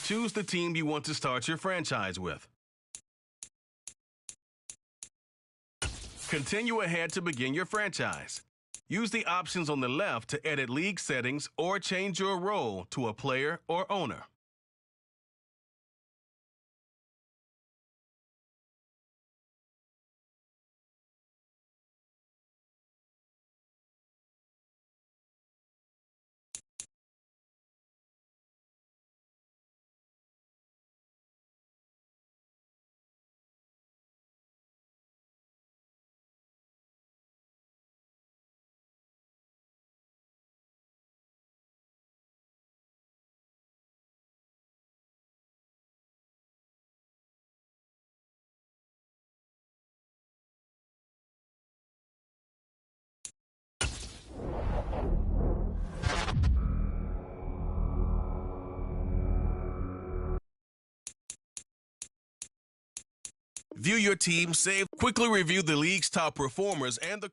Choose the team you want to start your franchise with. Continue ahead to begin your franchise. Use the options on the left to edit league settings or change your role to a player or owner. View your team saved. Quickly review the league's top performers and the...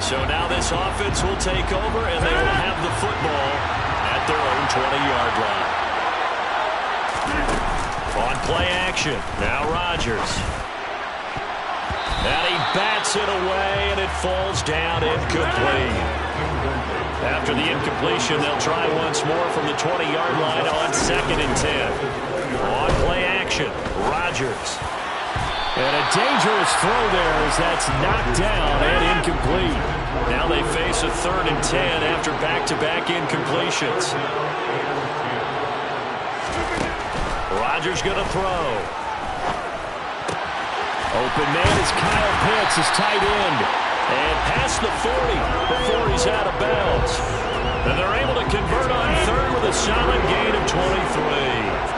So now this offense will take over, and they will have the football at their own 20-yard line. On play action, now Rodgers. And he bats it away, and it falls down incomplete. After the incompletion, they'll try once more from the 20-yard line on 2nd and 10. On play action, Rodgers. And a dangerous throw there as that's knocked down and incomplete. Now they face a 3rd and 10 after back-to-back incompletions. Rodgers going to throw. Open man is Kyle Pitts, his tight end. And past the 40 before he's out of bounds. And they're able to convert on 3rd with a solid gain of 23.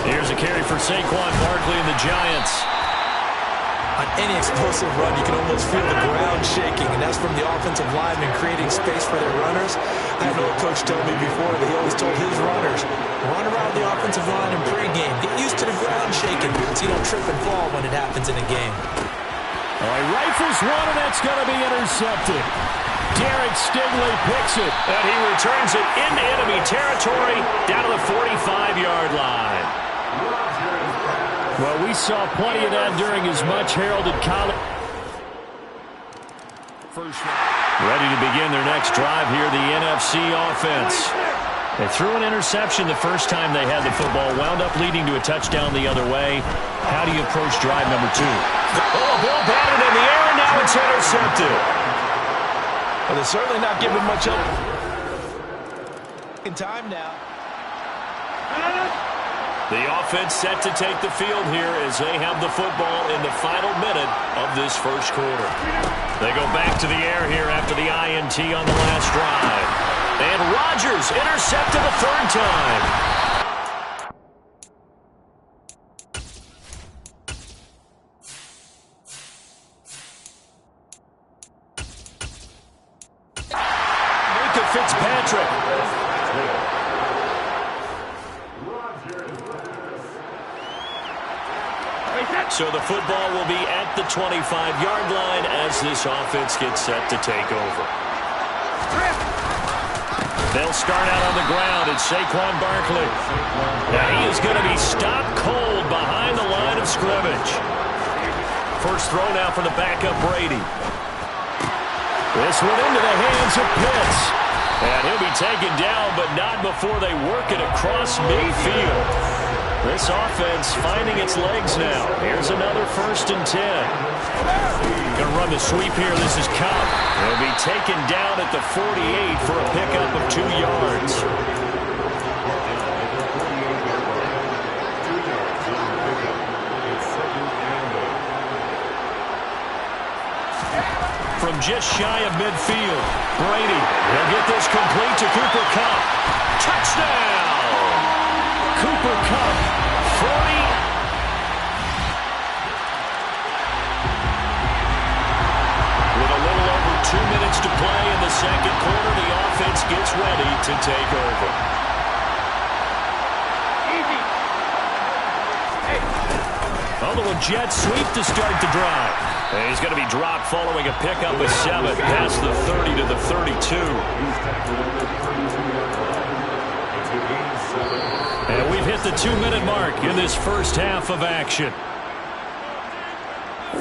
Here's a carry for Saquon Barkley and the Giants. On any explosive run, you can almost feel the ground shaking, and that's from the offensive linemen creating space for their runners. I know a coach told me before that he always told his runners, run around the offensive line in pregame. Get used to the ground shaking so you don't trip and fall when it happens in a game. All right, rifles one, and that's going to be intercepted. Derek Stingley picks it, and he returns it into enemy territory down to the 45-yard line. Well, we saw plenty of that during his much-heralded college. Ready to begin their next drive here, the NFC offense. They threw an interception the first time they had the football, wound up leading to a touchdown the other way. How do you approach drive number 2? Oh, ball batted in the air, and now it's intercepted. Well, they're certainly not giving much up in time now. The offense set to take the field here as they have the football in the final minute of this first quarter. They go back to the air here after the INT on the last drive. And Rodgers intercepted a 3rd time. Minka Fitzpatrick. So the football will be at the 25-yard line as this offense gets set to take over. They'll start out on the ground. It's Saquon Barkley. Now he is going to be stopped cold behind the line of scrimmage. First throw now for the backup Brady. This one into the hands of Pitts. And he'll be taken down, but not before they work it across midfield. This offense finding its legs now. Here's another 1st and 10. Going to run the sweep here. This is Cobb. He'll be taken down at the 48 for a pickup of 2 yards. From just shy of midfield, Brady will get this complete to Cooper Kupp. Touchdown! Cooper Kupp, 40. With a little over 2 minutes to play in the second quarter, the offense gets ready to take over. A little jet sweep to start the drive. And he's going to be dropped following a pickup of 7 past the 30 to the 32. And we've hit the 2-minute mark in this first half of action.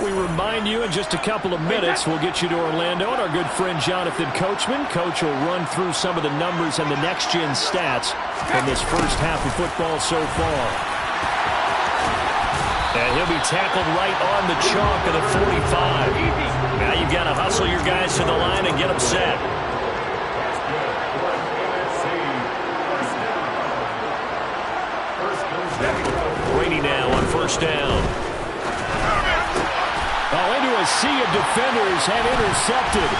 We remind you in just a couple of minutes we'll get you to Orlando and our good friend Jonathan Coachman. Coach will run through some of the numbers and the next-gen stats from this first half of football so far. And he'll be tackled right on the chalk of the 45. Now you've got to hustle your guys to the line and get them set. Brady now on 1st down. Oh, into a sea of defenders and intercepted.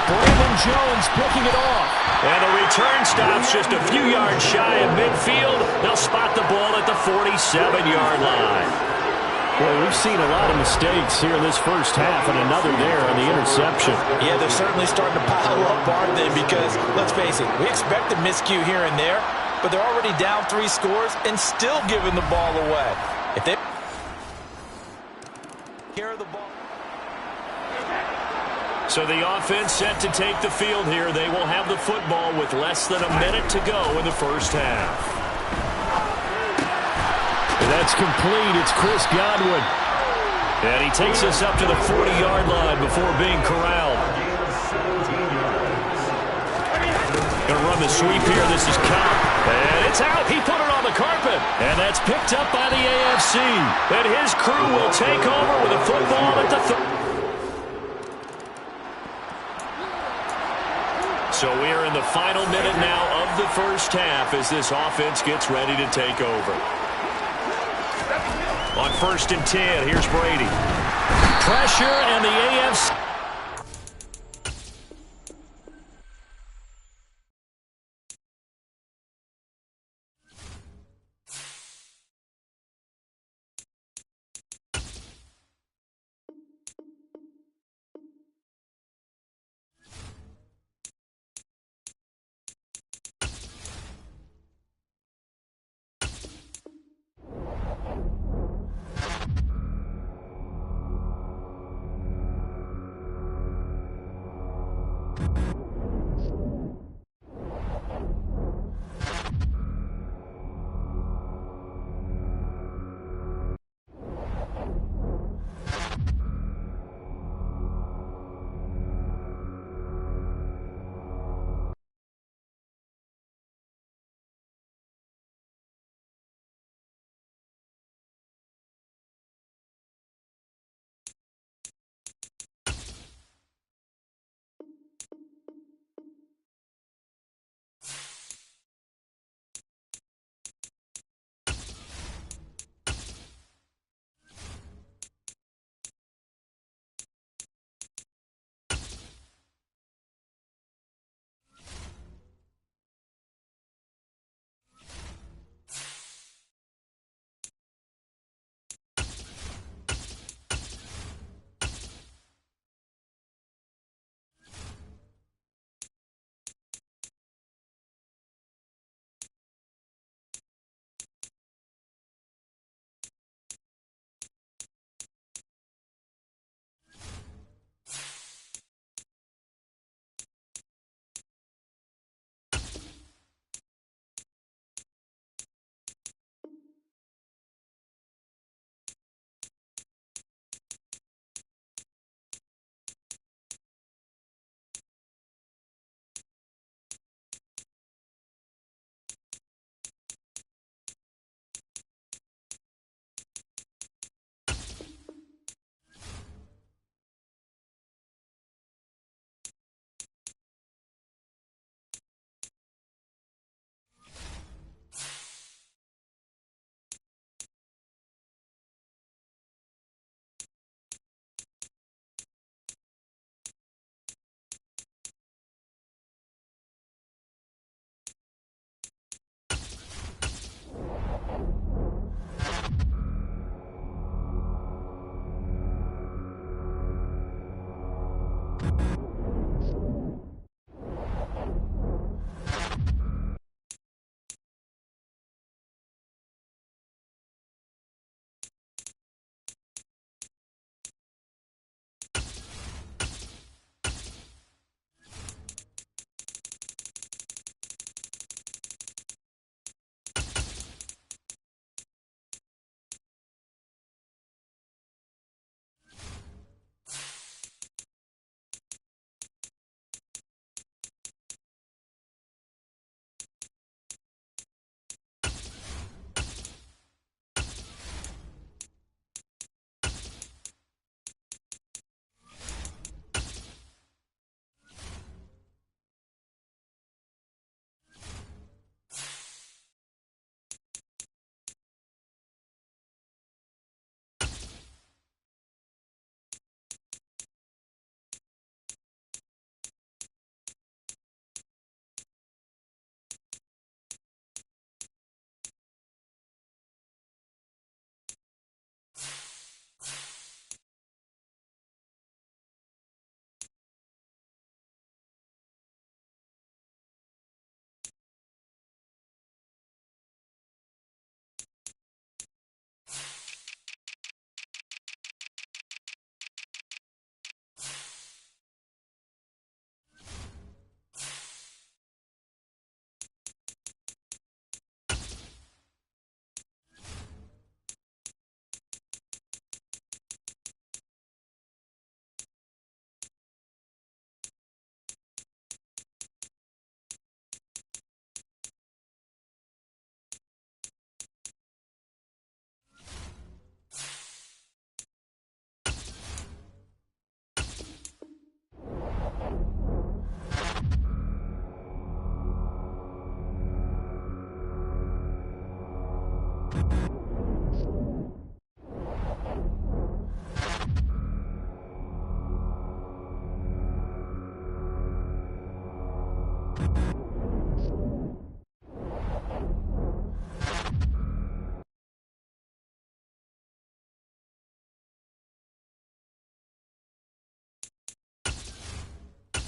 Brandon Jones picking it off. And the return stops just a few yards shy of midfield. They'll spot the ball at the 47-yard line. Well, we've seen a lot of mistakes here in this first half, and another there on the interception. Yeah, they're certainly starting to pile up, aren't they? Because, let's face it, we expect a miscue here and there, but they're already down 3 scores and still giving the ball away. If they So the offense set to take the field here. They will have the football with less than a minute to go in the first half. That's complete. It's Chris Godwin. And he takes us up to the 40-yard line before being corralled. Going to run the sweep here. This is Cobb. And it's out. He put it on the carpet. And that's picked up by the AFC. And his crew will take over with a football at the So we're in the final minute now of the first half as this offense gets ready to take over. On 1st and 10, here's Brady. Pressure, and the AFC.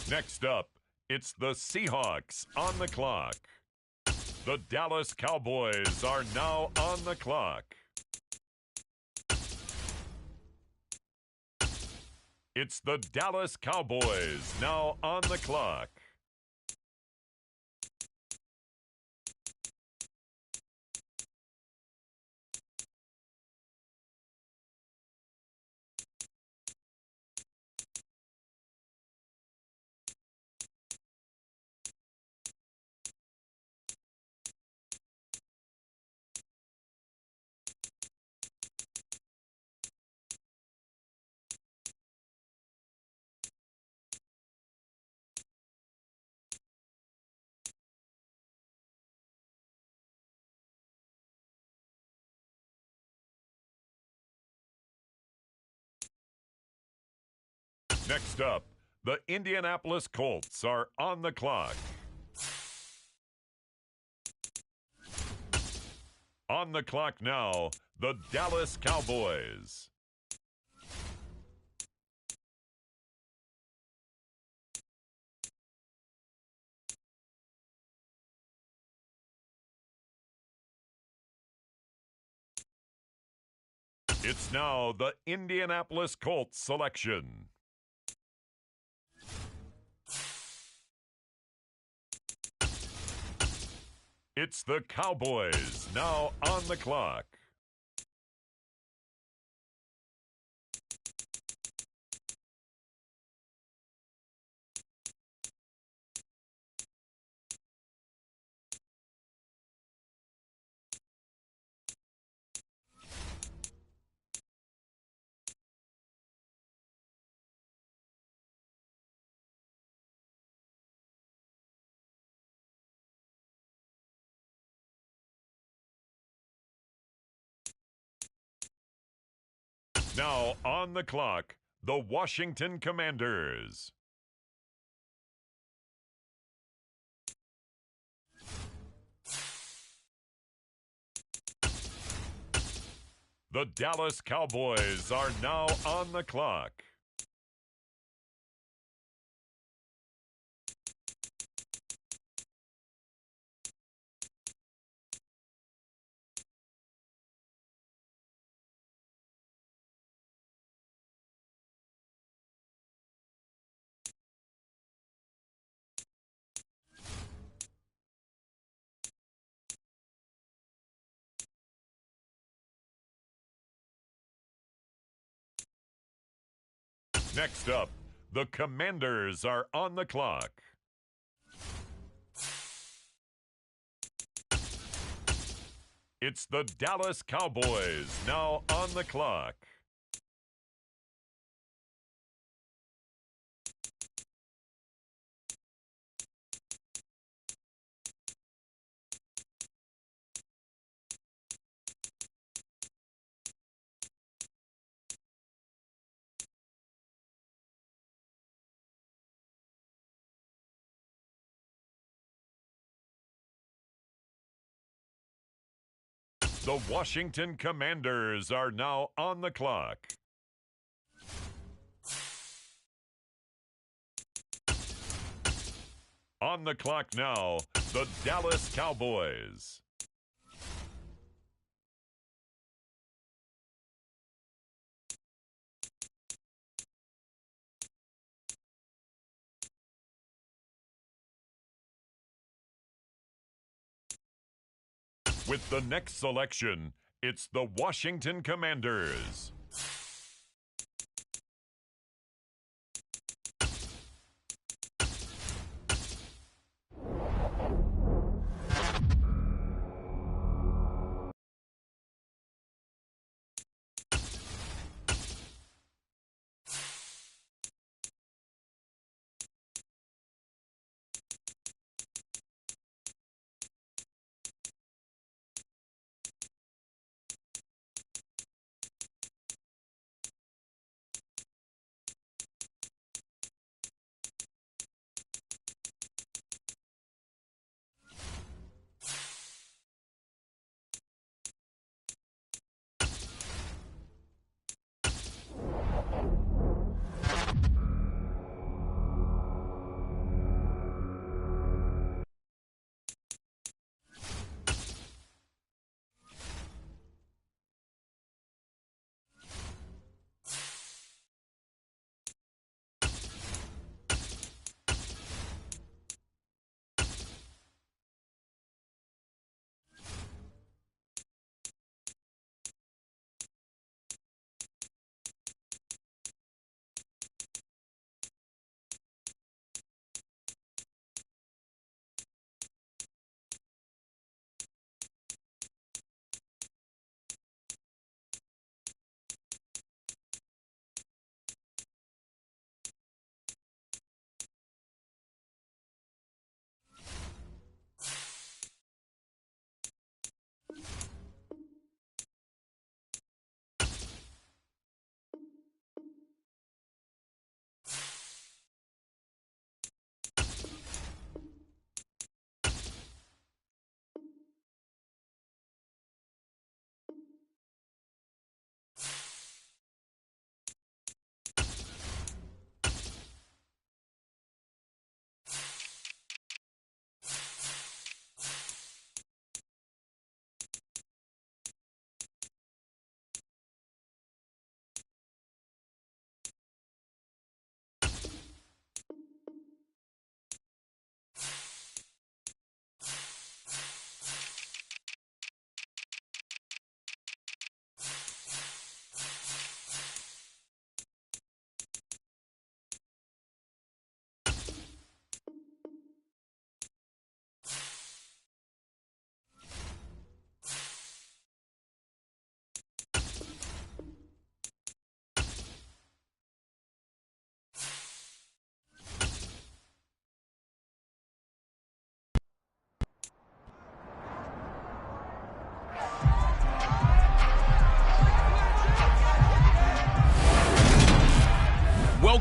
Next up, it's the Seahawks on the clock. The Dallas Cowboys are now on the clock. It's the Dallas Cowboys now on the clock. Next up, the Indianapolis Colts are on the clock. On the clock now, the Dallas Cowboys. It's now the Indianapolis Colts selection. It's the Cowboys now on the clock. Now on the clock, the Washington Commanders. The Dallas Cowboys are now on the clock. Next up, the Commanders are on the clock. It's the Dallas Cowboys now on the clock. The Washington Commanders are now on the clock. On the clock now, the Dallas Cowboys. With the next selection, it's the Washington Commanders.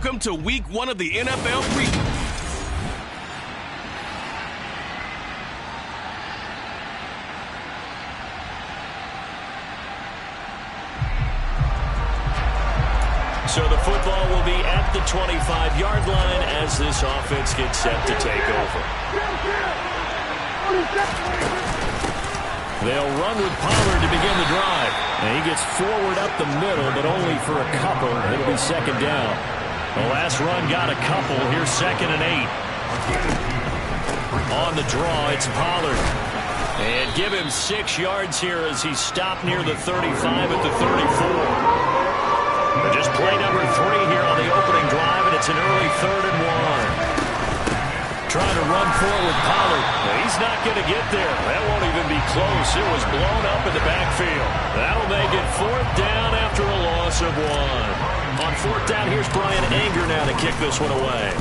Welcome to week 1 of the NFL preview. So the football will be at the 25-yard line as this offense gets set to take over. They'll run with Pollard to begin the drive. And he gets forward up the middle, but only for a couple. It'll be second down. The last run got a couple. Here's 2nd and 8. On the draw, it's Pollard. And give him 6 yards here as he stopped near the 35 at the 34. Just play number 3 here on the opening drive, and it's an early 3rd and 1. Trying to run forward, Pollard. He's not going to get there. That won't even be close. It was blown up in the backfield. That'll make it 4th down after a loss of 1. On 4th down, here's Brian Anger now to kick this one away.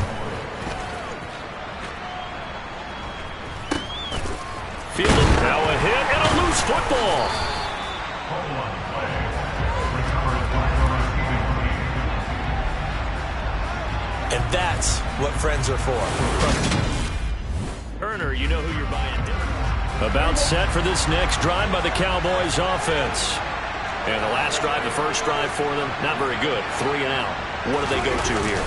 Fielded, now a hit and a loose football. And that's what friends are for. Turner, you know who you're buying dinner. About set for this next drive by the Cowboys offense. And the last drive, the first drive for them, not very good. 3 and out. What do they go to here?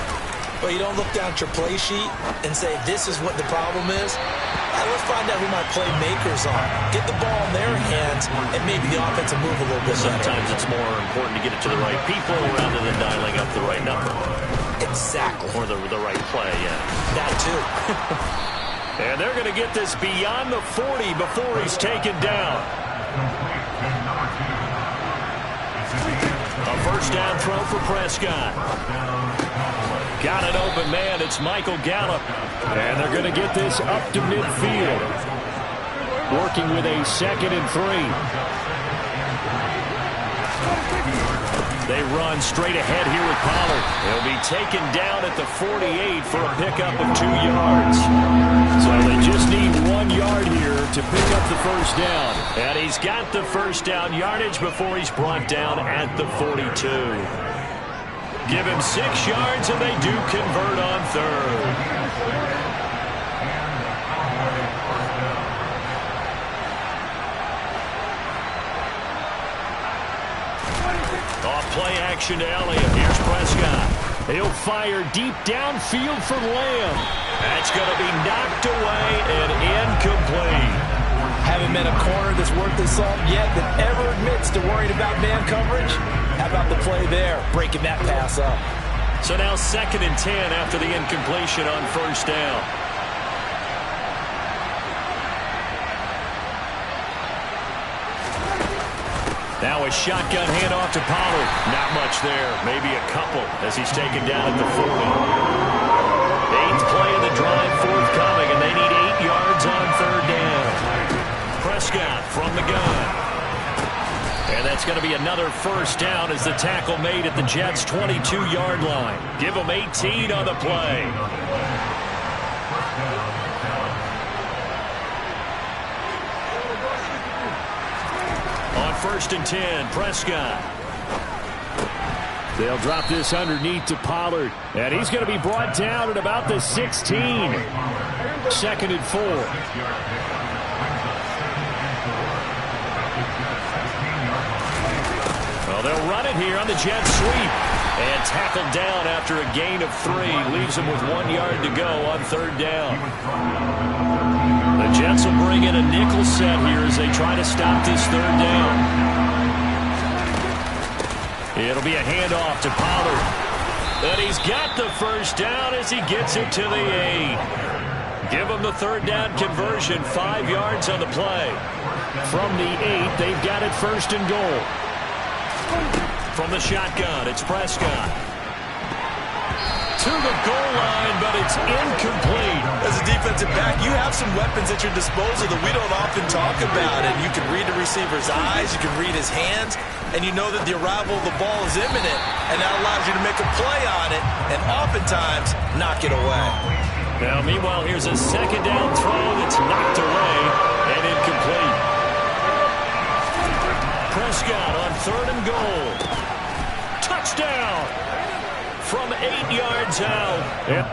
Well, you don't look down at your play sheet and say, this is what the problem is. Let's find out who my playmakers are. Get the ball in their hands, and maybe the offense will move a little bit better. Sometimes it's more important to get it to the right people rather than dialing up the right number. Exactly. Or the right play, yeah. That too. And they're going to get this beyond the 40 before he's taken down. A first down throw for Prescott. Got an open man. It's Michael Gallup. And they're going to get this up to midfield. Working with a 2nd and 3. They run straight ahead here with Pollard. He'll be taken down at the 48 for a pickup of 2 yards. So they just need 1 yard here to pick up the first down. And he's got the first down yardage before he's brought down at the 42. Give him 6 yards, and they do convert on 3rd. Play action to Elliott. Here's Prescott. He'll fire deep downfield for Lamb. That's going to be knocked away and incomplete. Haven't met a corner that's worth his salt yet that ever admits to worrying about man coverage. How about the play there, breaking that pass up? So now 2nd and 10 after the incompletion on first down. Now a shotgun handoff to Pollard. Not much there. Maybe a couple as he's taken down at the 40. 8th play of the drive forthcoming, and they need 8 yards on 3rd down. Prescott from the gun. And that's going to be another first down as the tackle made at the Jets' 22-yard line. Give them 18 on the play. On 1st and 10, Prescott. They'll drop this underneath to Pollard. And he's going to be brought down at about the 16. 2nd and 4. Well, they'll run it here on the jet sweep. And tackled down after a gain of 3. Leaves him with 1 yard to go on 3rd down. The Jets will bring in a nickel set here as they try to stop this 3rd down. It'll be a handoff to Pollard. And he's got the first down as he gets it to the 8. Give him the 3rd down conversion, 5 yards on the play. From the 8, they've got it 1st and goal. From the shotgun, it's Prescott. To the goal line, but it's incomplete. As a defensive back, you have some weapons at your disposal that we don't often talk about. And you can read the receiver's eyes, you can read his hands, and you know that the arrival of the ball is imminent. And that allows you to make a play on it, and oftentimes knock it away. Now, meanwhile, here's a 2nd down throw that's knocked away and incomplete. Prescott on 3rd and goal. Touchdown! From 8 yards out. Yep.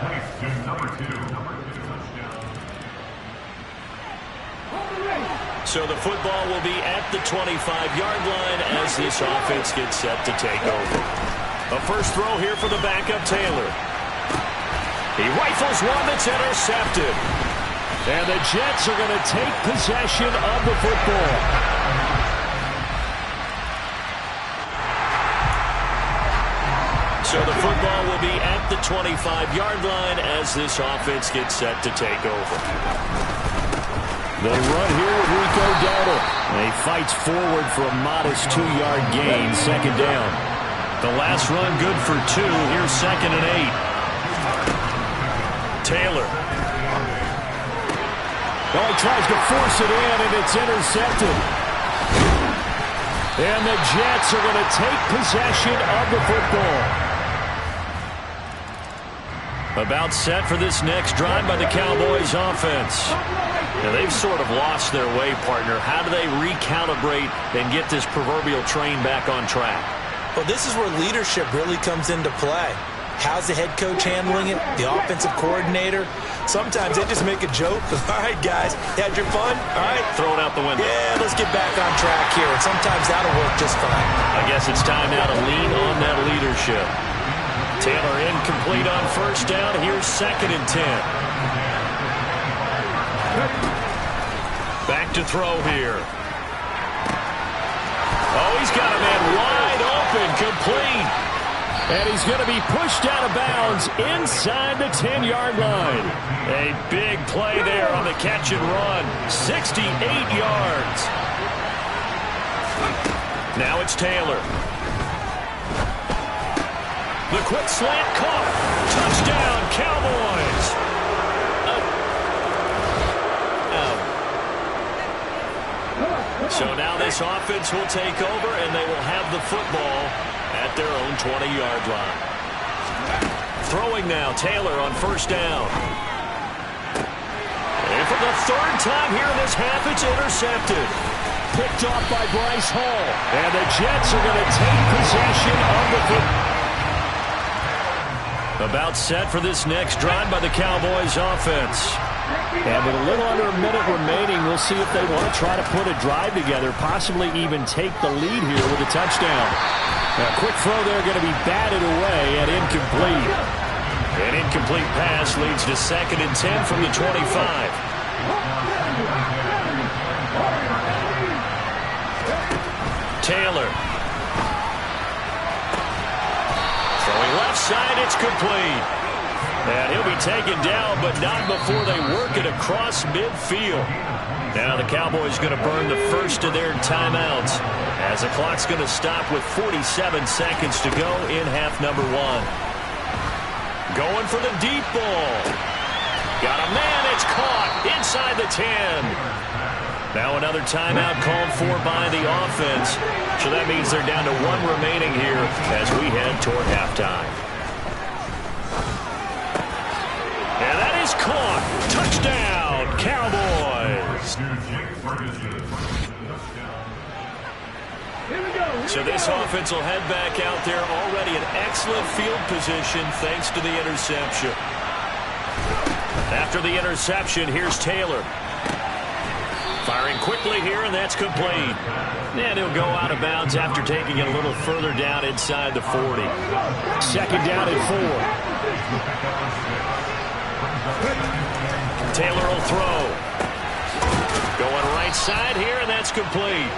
So the football will be at the 25-yard line as this offense gets set to take over. A first throw here for the backup, Taylor. He rifles one that's intercepted. And the Jets are going to take possession of the football. So the football will be at the 25-yard line as this offense gets set to take over. They run here with Rico Dowdle. And he fights forward for a modest 2-yard gain, second down. The last run good for 2. Here's 2nd and 8. Taylor. Oh, he tries to force it in, and it's intercepted. And the Jets are going to take possession of the football. About set for this next drive by the Cowboys offense. Now, they've sort of lost their way, partner. How do they recalibrate and get this proverbial train back on track? Well, this is where leadership really comes into play. How's the head coach handling it? The offensive coordinator? Sometimes they just make a joke. All right, guys, had your fun? All right. Throw it out the window. Yeah, let's get back on track here. And sometimes that'll work just fine. I guess it's time now to lean on that leadership. Taylor incomplete on first down. Here's 2nd and 10. Back to throw here. Oh, he's got a man wide open, complete. And he's going to be pushed out of bounds inside the 10-yard line. A big play there on the catch and run. 68 yards. Now it's Taylor. The quick slant caught. Touchdown, Cowboys. So now this offense will take over, and they will have the football at their own 20-yard line. Throwing now, Taylor on first down. And for the 3rd time here in this half, it's intercepted. Picked off by Bryce Hall. And the Jets are going to take possession of the football. About set for this next drive by the Cowboys offense. And with a little under a minute remaining, we'll see if they want to try to put a drive together, possibly even take the lead here with a touchdown. A quick throw there going to be batted away and incomplete. An incomplete pass leads to 2nd and 10 from the 25. Taylor. Throwing left side, it's complete. And he'll be taken down, but not before they work it across midfield. Now the Cowboys going to burn the first of their timeouts as the clock's going to stop with 47 seconds to go in half number 1. Going for the deep ball. Got a man, it's caught inside the 10. Now another timeout called for by the offense. So that means they're down to 1 remaining here as we head toward halftime. And that is caught. Touchdown, Cowboys. So this offense will head back out there already in excellent field position thanks to the interception. After the interception, here's Taylor. Firing quickly here, and that's complete. And he'll go out of bounds after taking it a little further down inside the 40. 2nd down and 4. Taylor will throw. Going right side here, and that's complete.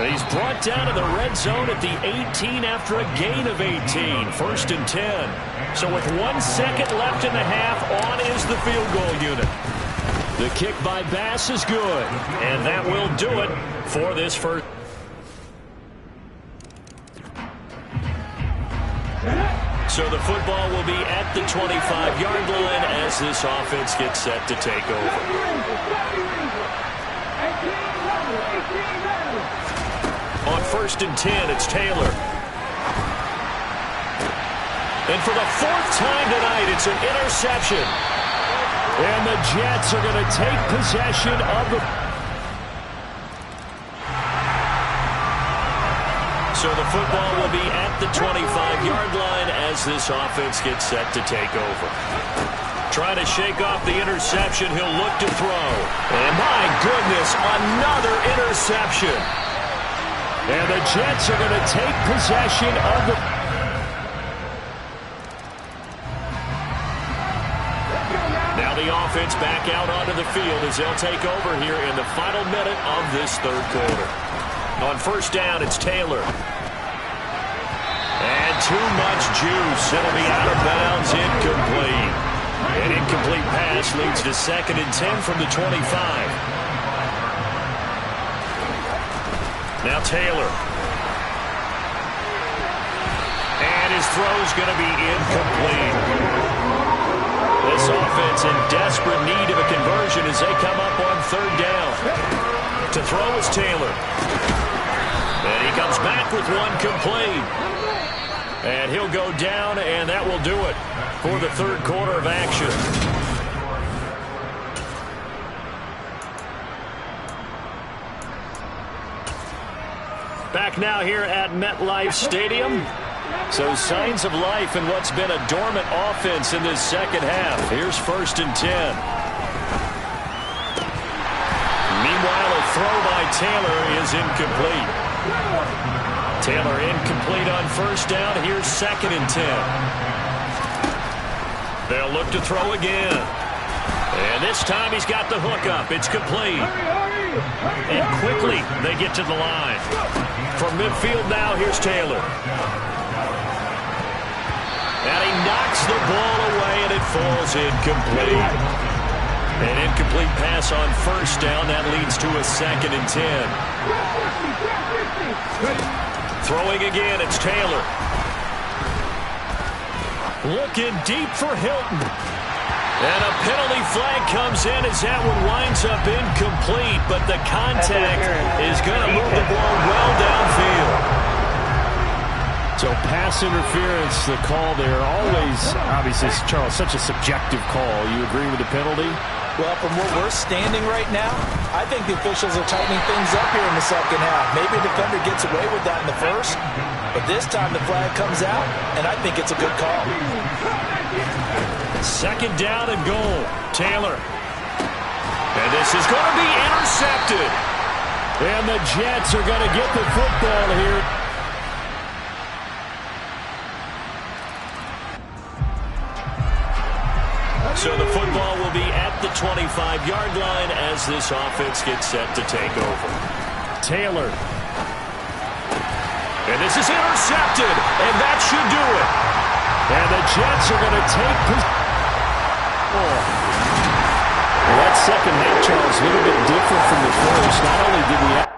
He's brought down to the red zone at the 18 after a gain of 18. 1st and 10. So with 1 second left in the half, on is the field goal unit. The kick by Bass is good. And that will do it for this first. So the football will be at the 25-yard line as this offense gets set to take over. On 1st and 10, it's Taylor. And for the 4th time tonight, it's an interception. And the Jets are going to take possession of the... So the football will be at the 25-yard line as this offense gets set to take over. Trying to shake off the interception. He'll look to throw. And my goodness, another interception. And the Jets are going to take possession of the... Now the offense back out onto the field as they'll take over here in the final minute of this third quarter. On first down, it's Taylor. And too much juice. It'll be out of bounds, incomplete. An incomplete pass leads to 2nd and 10 from the 25. Now Taylor. And his throw's going to be incomplete. This offense in desperate need of a conversion as they come up on third down. To throw is Taylor. And he comes back with one complete. And he'll go down, and that will do it for the third quarter of action. Back now here at MetLife Stadium. So signs of life in what's been a dormant offense in this second half. Here's 1st and 10. Meanwhile, a throw by Taylor is incomplete. Taylor incomplete on first down. Here's 2nd and 10. They'll look to throw again. And this time he's got the hook up. It's complete. And quickly they get to the line. From midfield now, here's Taylor. And he knocks the ball away, and it falls incomplete. An incomplete pass on first down. That leads to a 2nd and 10. Throwing again, it's Taylor. Looking deep for Hilton. And a penalty flag comes in as that one winds up incomplete, but the contact is going to move the ball well downfield. So pass interference, the call there, always, obviously, Charles, such a subjective call. You agree with the penalty? Well, from where we're standing right now, I think the officials are tightening things up here in the second half. Maybe the defender gets away with that in the first, but this time the flag comes out, and I think it's a good call. 2nd down and goal. Taylor. And this is going to be intercepted. And the Jets are going to get the football here. So the football will be at the 25-yard line as this offense gets set to take over. Taylor. And this is intercepted, and that should do it. And the Jets are going to take possession. Well, that second half, Charles, a little bit different from the first. Not only did we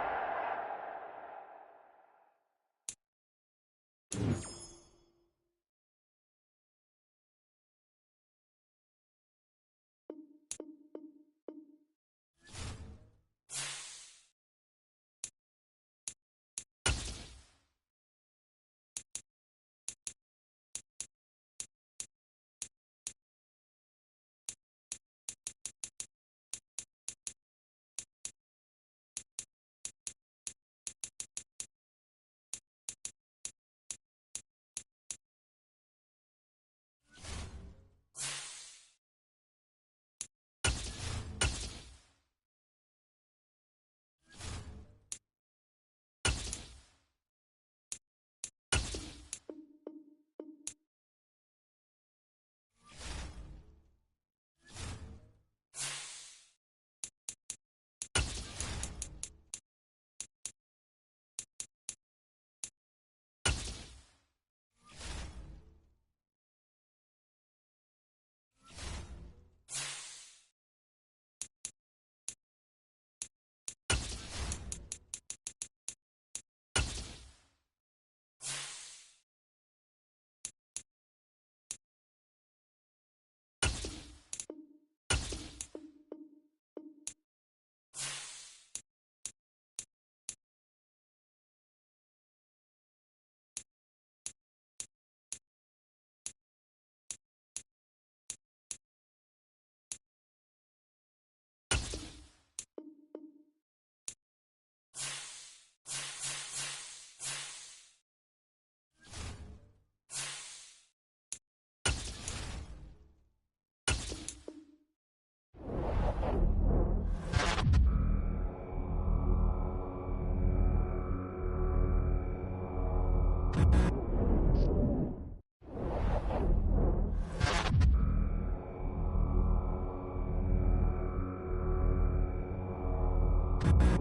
You